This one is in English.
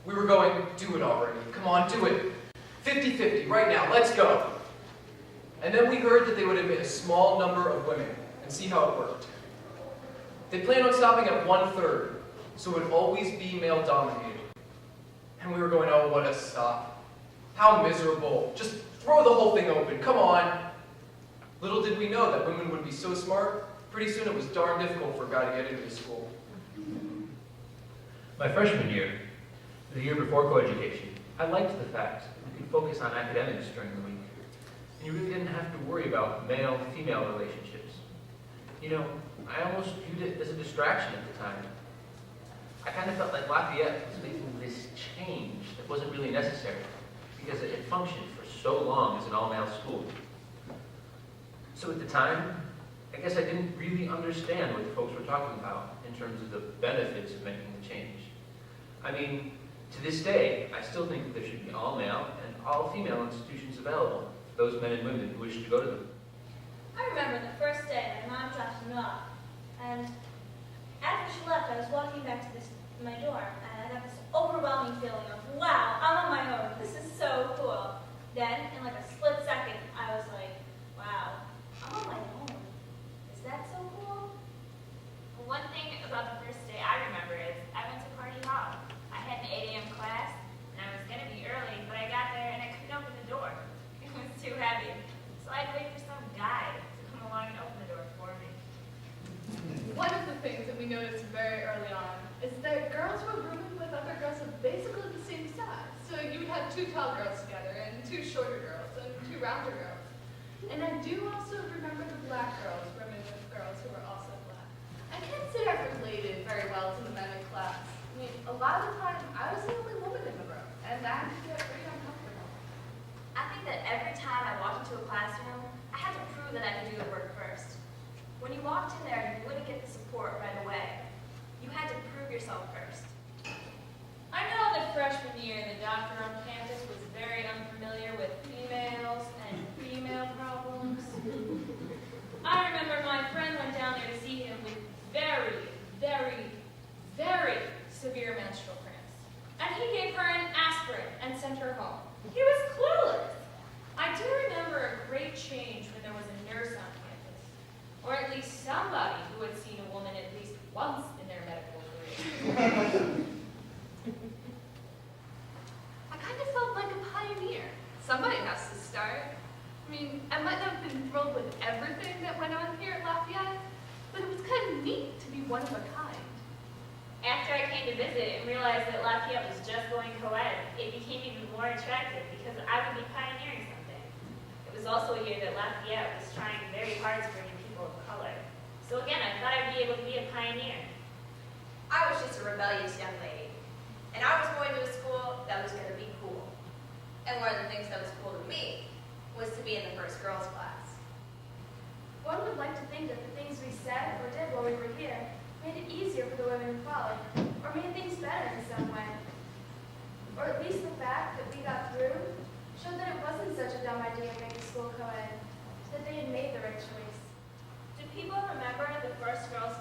We were going, do it already. Come on, do it. 50-50, right now, let's go. And then we heard that they would admit a small number of women and see how it worked. They planned on stopping at 1/3, so it would always be male-dominated. And we were going, oh, what a stop. How miserable. Just throw the whole thing open, come on. Little did we know that women would be so smart, pretty soon it was darn difficult for a guy to get into the school. My freshman year, the year before coeducation, I liked the fact that we could focus on academics during the week. And you really didn't have to worry about male-female relationships. You know, I almost viewed it as a distraction at the time. I kind of felt like Lafayette was making this change that wasn't really necessary because it had functioned for so long as an all-male school. So at the time, I guess I didn't really understand what the folks were talking about in terms of the benefits of making the change. I mean, to this day, I still think that there should be all-male and all-female institutions available for those men and women who wish to go to them. I remember the first day my mom dropped me off, and after she left, I was walking back to my dorm, and I got this overwhelming feeling of, wow, I'm on my own. This is so cool. Then, in like a split second, I was like, wow, I'm on my own. Is that so cool? Well, one thing about the first day I remember is I went to Party Hall. I had an 8 a.m. class, and I was going to be early, but I got there and I couldn't open the door. It was too heavy. So I had to wait for some guy to come along and open the door for me. One of the things that we noticed very early on is that girls were rooming with other girls of basically the same size. So you would have 2 tall girls together, and 2 shorter girls, and 2 rounder girls. And I do also remember the black girls rooming with girls who were also black. I can't say I related very well to the men in class. I mean, a lot of the time, I was the only woman in the room, and that could get pretty uncomfortable. I think that every time I walked into a classroom, I had to prove that I could do the work first. When you walked in there, you wouldn't get the support right away. You had to prove yourself first. I know that freshman year, the doctor on campus was very unfamiliar with females and female problems. I remember my friend went down there to see him with very, very, very severe menstrual cramps. And he gave her an aspirin and sent her home. He was clueless. I do remember a great change when there was a nurse on campus, or at least somebody who had seen a woman at least once in their medical career. I kind of felt like a pioneer. Somebody has to start. I mean, I might not have been thrilled with everything that went on here at Lafayette, but it was kind of neat to be one of a kind. After I came to visit and realized that Lafayette was just going co-ed, it became even more attractive because I would be pioneering something. It was also a year that Lafayette was trying very hard to bring in people of color. So again, I thought I'd be able to be a pioneer. I was just a rebellious young lady, and I was going to a school that was going to be cool. And one of the things that was cool to me was to be in the first girls' class. One would like to think that the things we said or did while we were here made it easier for the women who followed, or made things better in some way. Or at least the fact that we got through showed that it wasn't such a dumb idea to make a school co-ed, that they had made the right choice. Do people remember the first girls'